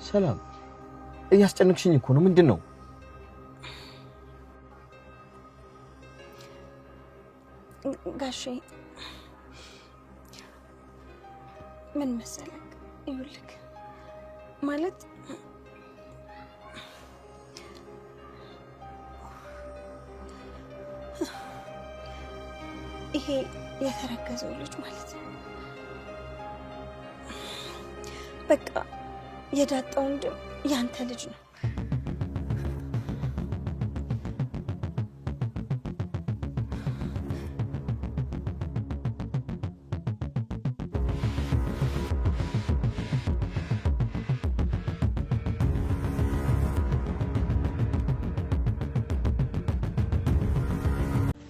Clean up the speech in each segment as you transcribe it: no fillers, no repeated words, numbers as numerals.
ሰላም እያስጨነቅሽኝ እኮ ነው። ምንድነው? ጋሼ ምን መሰለክ፣ ይኸውልህ ማለት ይሄ የተረገዘው ልጅ ማለት ነው በቃ የዳጣ ወንድም ያንተ ልጅ ነው።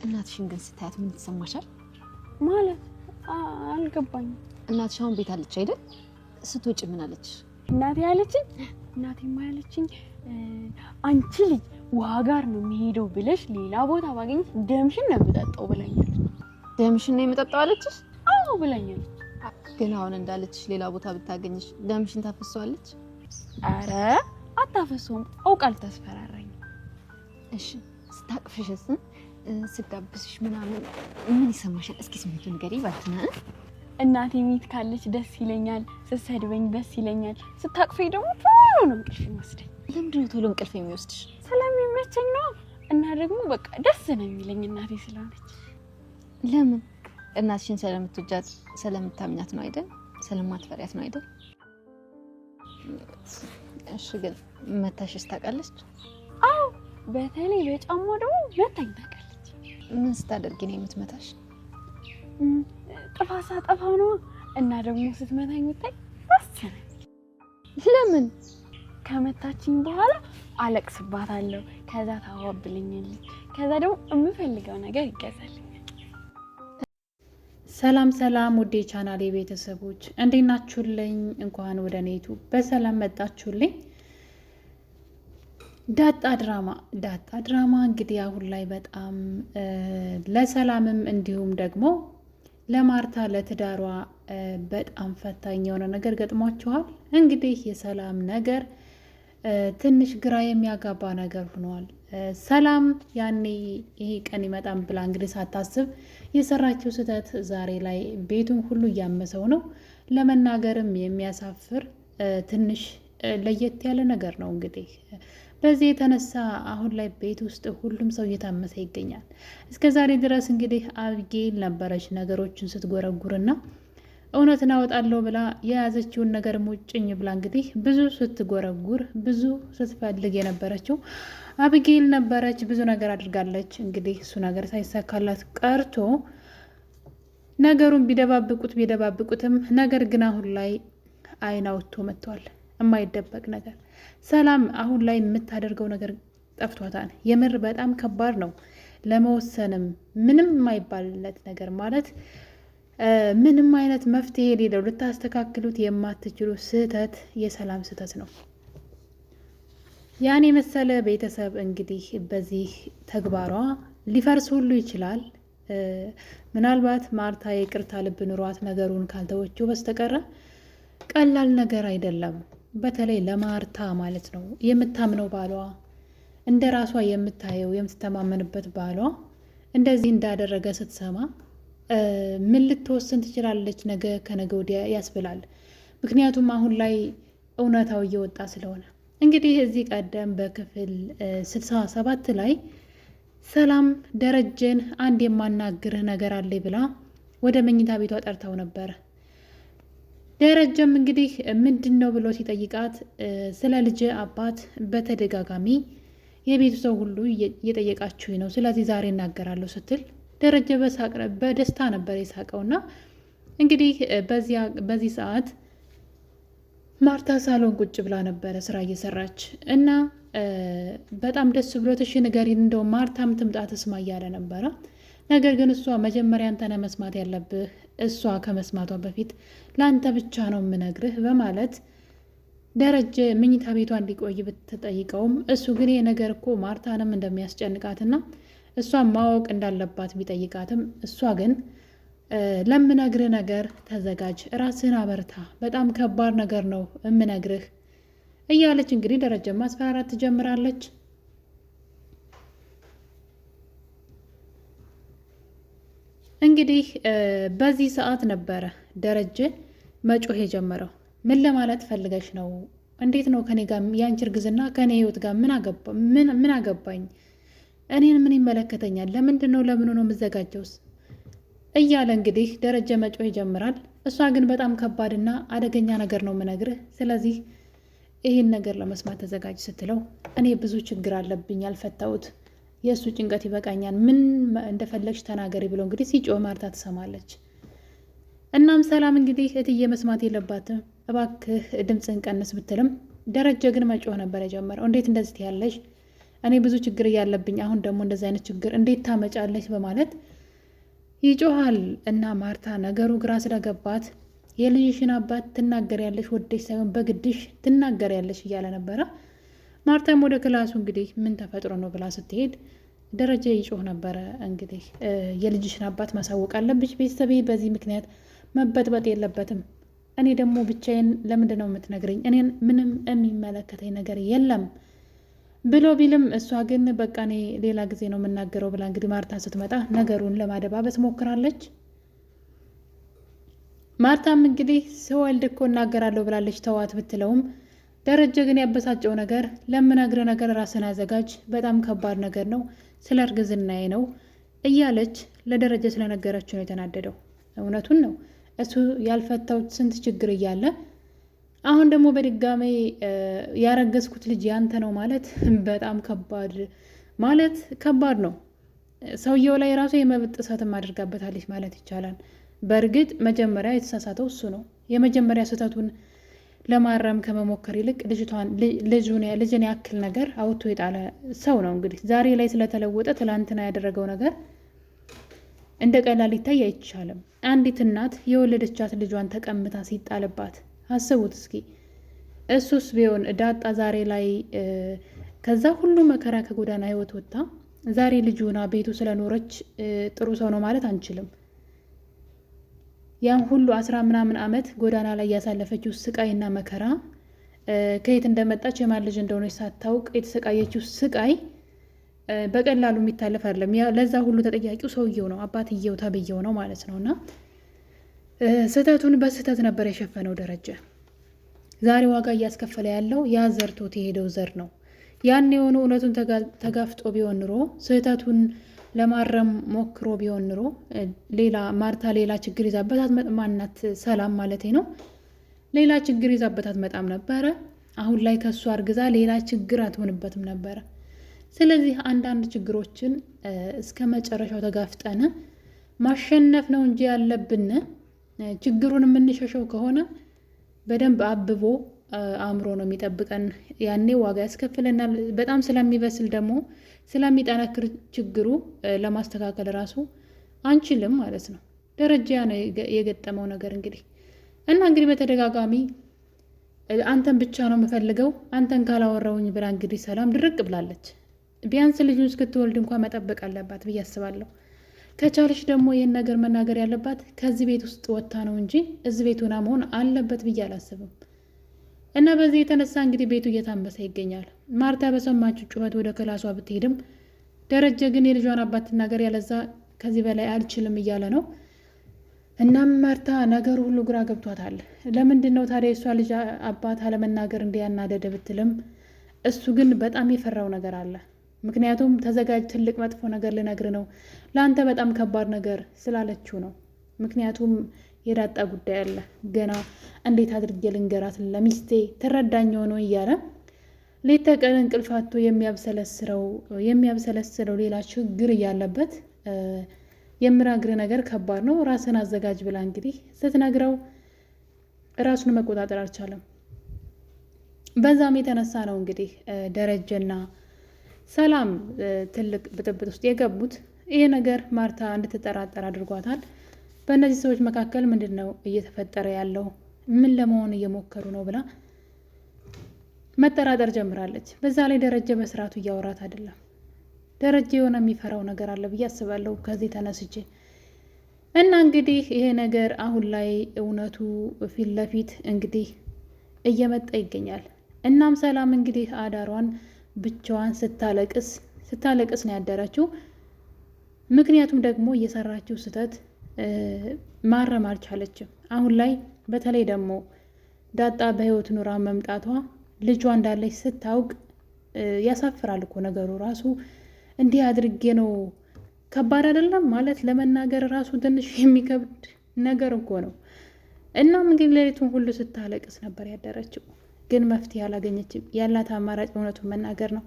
እናትሽን ግን ስታያት ምን ተሰማሻል? ማለት አልገባኝም። እናትሽ አሁን ቤት አለች አይደል? ስትወጪ ምን አለች? እናቴ ያለችኝ አንቺ ልጅ ውሃ ጋር ነው የሚሄደው ብለሽ ሌላ ቦታ ባገኘሽ ደምሽን ነው የምጠጣው ብላኛለች። ደምሽን ነው የምጠጣው አለችሽ? አዎ ብላኛለች። ግን አሁን እንዳለችሽ ሌላ ቦታ ብታገኝሽ ደምሽን ታፈሰዋለች? አረ አታፈሰውም፣ አውቃ ልታስፈራራኝ። እሺ ስታቅፍሽስ ስጋብዝሽ ምናምን ምን ይሰማሻል? እስኪ ስሜቱን ንገሪኝ ባትና። እናቴ ሚት ካለች ደስ ይለኛል፣ ስትሰድበኝ ደስ ይለኛል፣ ስታቅፈኝ ደግሞ ቶሎ ነው እንቅልፍ የሚወስደኝ። ለምንድን ነው ቶሎ እንቅልፍ የሚወስድሽ? ስለሚመቸኝ ነው። እና ደግሞ በቃ ደስ ነው የሚለኝ እናቴ ስለሆነች። ለምን? እናትሽን ስለምትወጃት ስለምታምኛት ነው አይደል? ስለማትፈሪያት ነው አይደል? እሺ ግን መታሽስ ታውቃለች? አዎ በተለይ በጫማ ደግሞ መታኝ ታውቃለች። ምን ስታደርጊ ነው የምትመታሽ? ጥፋት ሳጠፋው ነው። እና ደግሞ ስትመታኝ ብታይ ደስ ይላል። ለምን? ከመታችኝ በኋላ አለቅስባታለሁ፣ ከዛ ታዋብልኛለች፣ ከዛ ደግሞ የምፈልገው ነገር ይገዛልኛል። ሰላም ሰላም ውዴ ቻናሌ ቤተሰቦች እንዴት ናችሁልኝ? እንኳን ወደ ኔቱ በሰላም መጣችሁልኝ። ዳጣ ድራማ እንግዲህ አሁን ላይ በጣም ለሰላምም እንዲሁም ደግሞ ለማርታ ለትዳሯ በጣም ፈታኝ የሆነ ነገር ገጥሟቸዋል። እንግዲህ የሰላም ነገር ትንሽ ግራ የሚያጋባ ነገር ሆኗል። ሰላም ያኔ ይሄ ቀን ይመጣም ብላ እንግዲህ ሳታስብ የሰራችው ስህተት ዛሬ ላይ ቤቱን ሁሉ እያመሰው ነው። ለመናገርም የሚያሳፍር ትንሽ ለየት ያለ ነገር ነው። እንግዲህ በዚህ የተነሳ አሁን ላይ ቤት ውስጥ ሁሉም ሰው እየታመሰ ይገኛል። እስከ ዛሬ ድረስ እንግዲህ አቢጌል ነበረች ነገሮችን ስትጎረጉርና እውነትን አወጣለሁ ብላ የያዘችውን ነገር ሙጭኝ ብላ እንግዲህ ብዙ ስትጎረጉር ብዙ ስትፈልግ የነበረችው አቢጌል ነበረች። ብዙ ነገር አድርጋለች። እንግዲህ እሱ ነገር ሳይሳካላት ቀርቶ ነገሩን ቢደባብቁትም ነገር ግን አሁን ላይ አይን አውጥቶ መጥቷል። የማይደበቅ ነገር ሰላም አሁን ላይ የምታደርገው ነገር ጠፍቷታል። የምር በጣም ከባድ ነው ለመወሰንም። ምንም የማይባልለት ነገር ማለት ምንም አይነት መፍትሄ የሌለው ልታስተካክሉት የማትችሉ ስህተት የሰላም ስህተት ነው። ያን የመሰለ ቤተሰብ እንግዲህ በዚህ ተግባሯ ሊፈርስ ሁሉ ይችላል። ምናልባት ማርታ የይቅርታ ልብ ኑሯት ነገሩን ካልተወችው በስተቀረ ቀላል ነገር አይደለም። በተለይ ለማርታ ማለት ነው። የምታምነው ባሏ እንደ ራሷ የምታየው የምትተማመንበት ባሏ እንደዚህ እንዳደረገ ስትሰማ ምን ልትወስን ትችላለች? ነገ ከነገ ወዲያ ያስብላል። ምክንያቱም አሁን ላይ እውነታው እየወጣ ስለሆነ እንግዲህ እዚህ ቀደም በክፍል 67 ላይ ሰላም ደረጀን አንድ የማናግርህ ነገር አለኝ ብላ ወደ መኝታ ቤቷ ጠርታው ነበር። ደረጀም እንግዲህ ምንድን ነው ብሎ ሲጠይቃት ስለ ልጅ አባት በተደጋጋሚ የቤቱ ሰው ሁሉ እየጠየቃችሁኝ ነው፣ ስለዚህ ዛሬ እናገራለሁ ስትል ደረጀ በደስታ ነበር የሳቀውና እንግዲህ በዚህ ሰዓት ማርታ ሳሎን ቁጭ ብላ ነበረ ስራ እየሰራች እና በጣም ደስ ብሎት እሺ ንገሪን እንደው ማርታም ትምጣ ትስማ እያለ ነበረ። ነገር ግን እሷ መጀመሪያ አንተ ነህ መስማት ያለብህ፣ እሷ ከመስማቷ በፊት ለአንተ ብቻ ነው የምነግርህ በማለት ደረጀ መኝታ ቤቷ እንዲቆይ ብትጠይቀውም እሱ ግን ይሄ ነገር እኮ ማርታንም እንደሚያስጨንቃትና እሷን ማወቅ እንዳለባት ቢጠይቃትም እሷ ግን ለምነግርህ ነገር ተዘጋጅ፣ ራስህን አበርታ፣ በጣም ከባድ ነገር ነው የምነግርህ እያለች እንግዲህ ደረጀ ማስፈራራት ትጀምራለች። እንግዲህ በዚህ ሰዓት ነበረ ደረጀ መጮህ የጀመረው። ምን ለማለት ፈልገሽ ነው? እንዴት ነው ከኔ ጋር የአንቺ እርግዝና ከኔ ህይወት ጋር ምን አገባኝ? እኔን ምን ይመለከተኛል? ለምንድን ነው ለምኑ ነው የምዘጋጀውስ? እያለ እንግዲህ ደረጀ መጮህ ይጀምራል። እሷ ግን በጣም ከባድና አደገኛ ነገር ነው የምነግርህ፣ ስለዚህ ይህን ነገር ለመስማት ተዘጋጅ ስትለው እኔ ብዙ ችግር አለብኝ ያልፈታሁት፣ የእሱ ጭንቀት ይበቃኛል፣ ምን እንደፈለግሽ ተናገሪ ብሎ እንግዲህ ሲጮህ ማርታ ትሰማለች። እናም ሰላም እንግዲህ እትዬ መስማት የለባትም እባክህ ድምፅን ቀንስ ብትልም ደረጀ ግን መጮህ ነበር የጀመረው። እንዴት እንደዚህ ያለሽ? እኔ ብዙ ችግር እያለብኝ አሁን ደግሞ እንደዚህ አይነት ችግር እንዴት ታመጫለች? በማለት ይጮሃል። እና ማርታ ነገሩ ግራ ስለገባት የልጅሽን አባት ትናገሪያለሽ፣ ወደሽ ሳይሆን በግድሽ ትናገሪያለሽ እያለ ነበረ። ማርታም ወደ ክላሱ እንግዲህ ምን ተፈጥሮ ነው ብላ ስትሄድ ደረጀ ይጮህ ነበረ። እንግዲህ የልጅሽን አባት ማሳወቅ አለብሽ፣ ቤተሰቤ በዚህ ምክንያት መበጥበጥ የለበትም። እኔ ደግሞ ብቻዬን ለምንድን ነው የምትነግረኝ? እኔን ምንም የሚመለከተኝ ነገር የለም ብሎ ቢልም እሷ ግን በቃ እኔ ሌላ ጊዜ ነው የምናገረው ብላ እንግዲህ ማርታ ስትመጣ ነገሩን ለማደባበስ ሞክራለች። ማርታም እንግዲህ ስወልድ እኮ እናገራለሁ ብላለች ተዋት ብትለውም ደረጀ ግን ያበሳጨው ነገር ለምነግር ነገር ራስን አዘጋጅ፣ በጣም ከባድ ነገር ነው፣ ስለ እርግዝናዬ ነው እያለች ለደረጀ ስለነገረችው ነው የተናደደው። እውነቱን ነው፣ እሱ ያልፈታው ስንት ችግር እያለ አሁን ደግሞ በድጋሜ ያረገዝኩት ልጅ ያንተ ነው ማለት በጣም ከባድ ነው። ሰውየው ላይ ራሱ የመብት ጥሰትም አድርጋበታለች ማለት ይቻላል። በእርግጥ መጀመሪያ የተሳሳተው እሱ ነው። የመጀመሪያ ስህተቱን ለማረም ከመሞከር ይልቅ ልጅን ያክል ነገር አውጥቶ የጣለ ሰው ነው። እንግዲህ ዛሬ ላይ ስለተለወጠ ትላንትና ያደረገው ነገር እንደ ቀላል ሊታይ አይቻልም። አንዲት እናት የወለደቻት ልጇን ተቀምታ ሲጣልባት አስቡት እስኪ። እሱስ ቢሆን ዳጣ ዛሬ ላይ ከዛ ሁሉ መከራ ከጎዳና ህይወት ወጥታ ዛሬ ልጁና ቤቱ ስለኖረች ጥሩ ሰው ነው ማለት አንችልም። ያን ሁሉ 10 ምናምን ዓመት ጎዳና ላይ ያሳለፈችው ስቃይና መከራ ከየት እንደመጣች የማን ልጅ እንደሆነች ሳታውቅ የተሰቃየችው ስቃይ በቀላሉ የሚታለፍ አይደለም። ለዛ ሁሉ ተጠያቂው ሰውየው ነው፣ አባትየው ተብየው ነው ማለት ነው። እና ስህተቱን በስህተት ነበር የሸፈነው ደረጀ። ዛሬ ዋጋ እያስከፈለ ያለው ያ ዘርቶት የሄደው ዘር ነው። ያን የሆኑ እውነቱን ተጋፍጦ ቢሆን ኑሮ ስህተቱን ለማረም ሞክሮ ቢሆን ኑሮ ማርታ ሌላ ችግር ይዛበት ማናት ሰላም ማለቴ ነው፣ ሌላ ችግር ይዛበት አትመጣም ነበረ። አሁን ላይ ከሱ አርግዛ ሌላ ችግር አትሆንበትም ነበረ። ስለዚህ አንዳንድ ችግሮችን እስከ መጨረሻው ተጋፍጠን ማሸነፍ ነው እንጂ ያለብን ችግሩን የምንሸሸው ከሆነ በደንብ አብቦ አእምሮ ነው የሚጠብቀን። ያኔ ዋጋ ያስከፍለናል። በጣም ስለሚበስል ደግሞ ስለሚጠነክር ችግሩ ለማስተካከል ራሱ አንችልም ማለት ነው። ደረጃ ነው የገጠመው ነገር እንግዲህ እንግዲህ በተደጋጋሚ አንተን ብቻ ነው የምፈልገው አንተን ካላወራውኝ ብላ እንግዲህ ሰላም ድርቅ ብላለች። ቢያንስ ልጁን እስክትወልድ እንኳን መጠበቅ አለባት ብዬ አስባለሁ። ከቻለች ደግሞ ይህን ነገር መናገር ያለባት ከዚህ ቤት ውስጥ ወጥታ ነው እንጂ እዚህ ቤት ሆና መሆን አለበት ብዬ አላስብም። እና በዚህ የተነሳ እንግዲህ ቤቱ እየታመሰ ይገኛል። ማርታ በሰማችው ጩኸት ወደ ክላሷ ብትሄድም ደረጀ ግን የልጇን አባት ትናገር ያለዛ ከዚህ በላይ አልችልም እያለ ነው። እናም ማርታ ነገሩ ሁሉ ግራ ገብቷታል። ለምንድን ነው ታዲያ የእሷ ልጅ አባት አለመናገር እንዲያናደደ ብትልም እሱ ግን በጣም የፈራው ነገር አለ። ምክንያቱም ተዘጋጅ፣ ትልቅ መጥፎ ነገር ልነግር ነው፣ ለአንተ በጣም ከባድ ነገር ስላለችው ነው። ምክንያቱም የዳጣ ጉዳይ አለ ገና፣ እንዴት አድርጌ ልንገራት ለሚስቴ ትረዳኝ ሆኖ እያለ ሌት ተቀን እንቅልፋቶ የሚያብሰለስለው ሌላ ችግር እያለበት የምናግር ነገር ከባድ ነው፣ ራስን አዘጋጅ ብላ እንግዲህ ስትነግረው ራሱን መቆጣጠር አልቻለም። በዛም የተነሳ ነው እንግዲህ ደረጀና ሰላም ትልቅ ብጥብጥ ውስጥ የገቡት። ይሄ ነገር ማርታ እንድትጠራጠር አድርጓታል። በእነዚህ ሰዎች መካከል ምንድን ነው እየተፈጠረ ያለው? ምን ለመሆን እየሞከሩ ነው ብላ መጠራጠር ጀምራለች። በዛ ላይ ደረጀ በስርዓቱ እያወራት አይደለም። ደረጀ የሆነ የሚፈራው ነገር አለ ብዬ አስባለሁ ከዚህ ተነስቼ እና እንግዲህ ይሄ ነገር አሁን ላይ እውነቱ ፊት ለፊት እንግዲህ እየመጣ ይገኛል። እናም ሰላም እንግዲህ አዳሯን ብቻዋን ስታለቅስ ነው ያደረችው። ምክንያቱም ደግሞ እየሰራችው ስህተት ማረም አልቻለችም። አሁን ላይ በተለይ ደግሞ ዳጣ በህይወት ኑራ መምጣቷ ልጇ እንዳለች ስታውቅ ያሳፍራል እኮ ነገሩ ራሱ። እንዲህ አድርጌ ነው ከባድ አይደለም ማለት ለመናገር ራሱ ትንሽ የሚከብድ ነገር እኮ ነው። እናም እንግዲህ ሌሊቱን ሁሉ ስታለቅስ ነበር ያደረችው፣ ግን መፍትሄ አላገኘችም። ያላት አማራጭ እውነቱን መናገር ነው።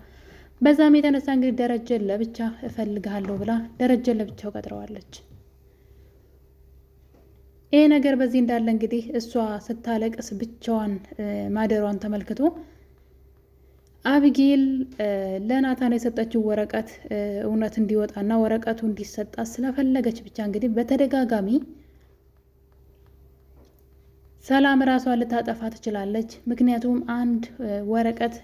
በዛም የተነሳ እንግዲህ ደረጀን ለብቻ እፈልግሃለሁ ብላ ደረጀን ለብቻው ቀጥረዋለች። ይሄ ነገር በዚህ እንዳለ እንግዲህ እሷ ስታለቅስ ብቻዋን ማደሯን ተመልክቶ አብጌል ለናታን የሰጠችው ወረቀት እውነት እንዲወጣና ወረቀቱ እንዲሰጣት ስለፈለገች ብቻ እንግዲህ በተደጋጋሚ ሰላም ራሷን ልታጠፋ ትችላለች። ምክንያቱም አንድ ወረቀት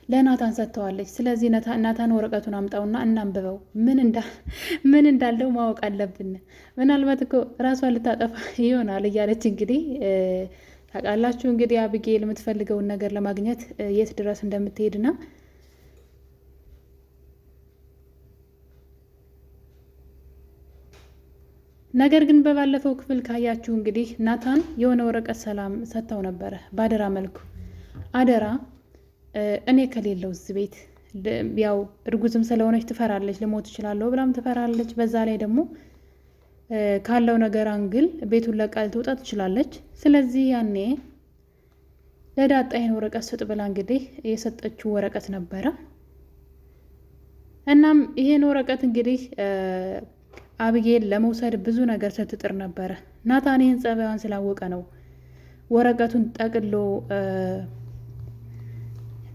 ለናታን ሰጥተዋለች። ስለዚህ ናታን ወረቀቱን አምጣውና እናንብበው፣ ምን እንዳለው ማወቅ አለብን። ምናልባት እኮ ራሷን ልታጠፋ ይሆናል እያለች እንግዲህ ታውቃላችሁ እንግዲህ አብጌል የምትፈልገውን ነገር ለማግኘት የት ድረስ እንደምትሄድና ነገር ግን በባለፈው ክፍል ካያችሁ እንግዲህ ናታን የሆነ ወረቀት ሰላም ሰጥተው ነበረ በአደራ መልኩ። አደራ እኔ ከሌለው እዚህ ቤት ያው እርጉዝም ስለሆነች ትፈራለች፣ ልሞት እችላለሁ ብላም ትፈራለች። በዛ ላይ ደግሞ ካለው ነገር አንግል ቤቱን ለቃ ልትወጣ ትችላለች። ስለዚህ ያኔ ለዳጣ ይሄን ወረቀት ስጥ ብላ እንግዲህ የሰጠችው ወረቀት ነበረ። እናም ይሄን ወረቀት እንግዲህ አብጌል ለመውሰድ ብዙ ነገር ስትጥር ነበረ። ናታን ይህን ጸባይዋን ስላወቀ ነው ወረቀቱን ጠቅሎ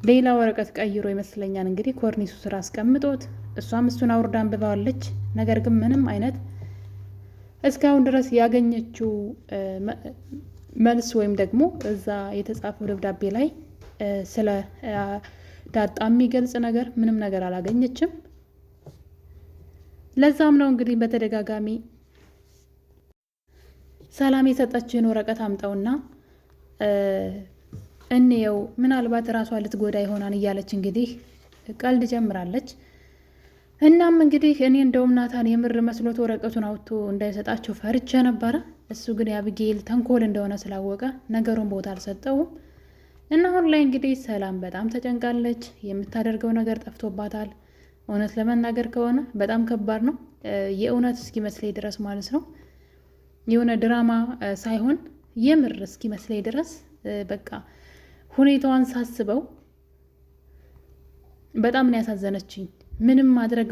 ሌላ ወረቀት ቀይሮ ይመስለኛል እንግዲህ ኮርኒሱ ስራ አስቀምጦት፣ እሷም እሱን አውርዳ አንብባዋለች። ነገር ግን ምንም አይነት እስካሁን ድረስ ያገኘችው መልስ ወይም ደግሞ እዛ የተጻፈው ደብዳቤ ላይ ስለ ዳጣ የሚገልጽ ነገር ምንም ነገር አላገኘችም። ለዛም ነው እንግዲህ በተደጋጋሚ ሰላም የሰጠችውን ወረቀት አምጠውና እንየው ምናልባት ራሷ ልትጎዳ ይሆናል እያለች እንግዲህ ቀልድ ጀምራለች። እናም እንግዲህ እኔ እንደውም ናታን የምር መስሎት ወረቀቱን አውጥቶ እንዳይሰጣቸው ፈርቼ ነበረ። እሱ ግን የአብጌል ተንኮል እንደሆነ ስላወቀ ነገሩን ቦታ አልሰጠውም እና አሁን ላይ እንግዲህ ሰላም በጣም ተጨንቃለች። የምታደርገው ነገር ጠፍቶባታል። እውነት ለመናገር ከሆነ በጣም ከባድ ነው። የእውነት እስኪመስለኝ ድረስ ማለት ነው። የሆነ ድራማ ሳይሆን የምር እስኪመስለኝ ድረስ በቃ ሁኔታዋን ሳስበው በጣም ነው ያሳዘነችኝ። ምንም ማድረግ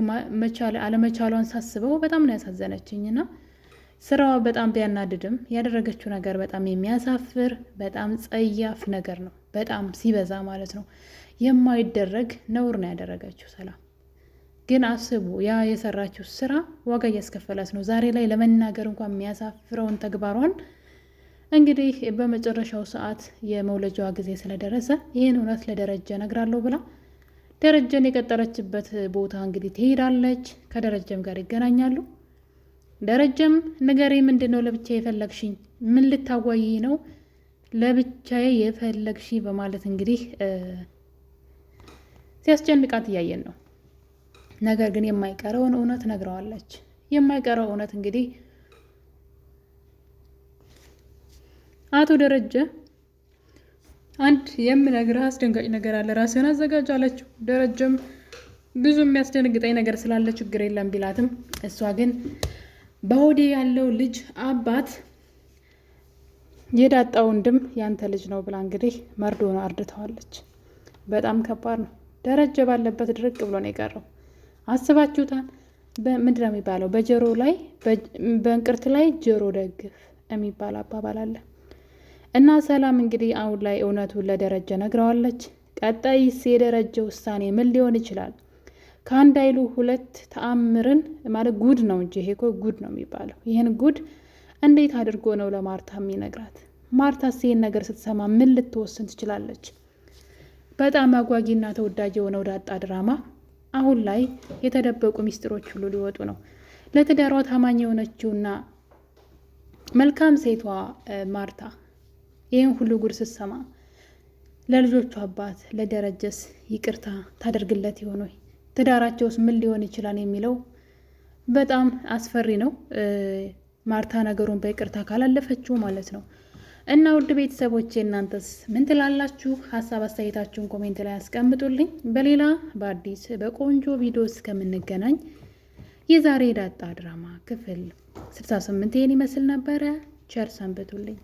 አለመቻሏን ሳስበው በጣም ነው ያሳዘነችኝ እና ስራዋ በጣም ቢያናድድም ያደረገችው ነገር በጣም የሚያሳፍር በጣም ጸያፍ ነገር ነው። በጣም ሲበዛ ማለት ነው። የማይደረግ ነውር ነው ያደረገችው ሰላም። ግን አስቡ፣ ያ የሰራችው ስራ ዋጋ እያስከፈላት ነው። ዛሬ ላይ ለመናገር እንኳን የሚያሳፍረውን ተግባሯን እንግዲህ በመጨረሻው ሰዓት የመውለጃዋ ጊዜ ስለደረሰ ይህን እውነት ለደረጀ እነግራለሁ ብላ ደረጀን የቀጠረችበት ቦታ እንግዲህ ትሄዳለች። ከደረጀም ጋር ይገናኛሉ። ደረጀም ንገሬ፣ ምንድን ነው ለብቻ የፈለግሽኝ? ምን ልታዋይ ነው ለብቻዬ የፈለግሽ? በማለት እንግዲህ ሲያስጨንቃት እያየን ነው። ነገር ግን የማይቀረውን እውነት ነግረዋለች። የማይቀረው እውነት እንግዲህ አቶ ደረጀ አንድ የምነግርህ አስደንጋጭ ነገር አለ፣ ራስህን አዘጋጅ አለችው። ደረጀም ብዙ የሚያስደነግጠኝ ነገር ስላለ ችግር የለም ቢላትም እሷ ግን በሆዴ ያለው ልጅ አባት የዳጣ ወንድም ያንተ ልጅ ነው ብላ እንግዲህ መርዶ ነው አርድተዋለች። በጣም ከባድ ነው። ደረጀ ባለበት ድርቅ ብሎ ነው የቀረው። አስባችሁታል? ምንድን ነው የሚባለው? በጆሮ ላይ በእንቅርት ላይ ጆሮ ደግፍ የሚባል አባባል አለ። እና ሰላም እንግዲህ አሁን ላይ እውነቱን ለደረጀ ነግረዋለች። ቀጣይስ የደረጀ ውሳኔ ምን ሊሆን ይችላል? ከአንድ አይሉ ሁለት ተአምርን ማለት ጉድ ነው እንጂ ይሄ እኮ ጉድ ነው የሚባለው። ይህን ጉድ እንዴት አድርጎ ነው ለማርታ የሚነግራት? ማርታስ ይህን ነገር ስትሰማ ምን ልትወስን ትችላለች? በጣም አጓጊና ተወዳጅ የሆነው ዳጣ ድራማ አሁን ላይ የተደበቁ ሚስጥሮች ሁሉ ሊወጡ ነው። ለትዳሯ ታማኝ የሆነችውና መልካም ሴቷ ማርታ ይህን ሁሉ ጉድ ስትሰማ ለልጆቹ አባት ለደረጀስ ይቅርታ ታደርግለት ይሆን ወይ? ትዳራቸውስ ምን ሊሆን ይችላል የሚለው በጣም አስፈሪ ነው። ማርታ ነገሩን በይቅርታ ካላለፈችው ማለት ነው። እና ውድ ቤተሰቦቼ እናንተስ ምን ትላላችሁ? ሀሳብ አስተያየታችሁን ኮሜንት ላይ አስቀምጡልኝ። በሌላ በአዲስ በቆንጆ ቪዲዮ እስከምንገናኝ የዛሬ ዳጣ ድራማ ክፍል 68 ይህን ይመስል ነበረ። ቸር ሰንብቱልኝ።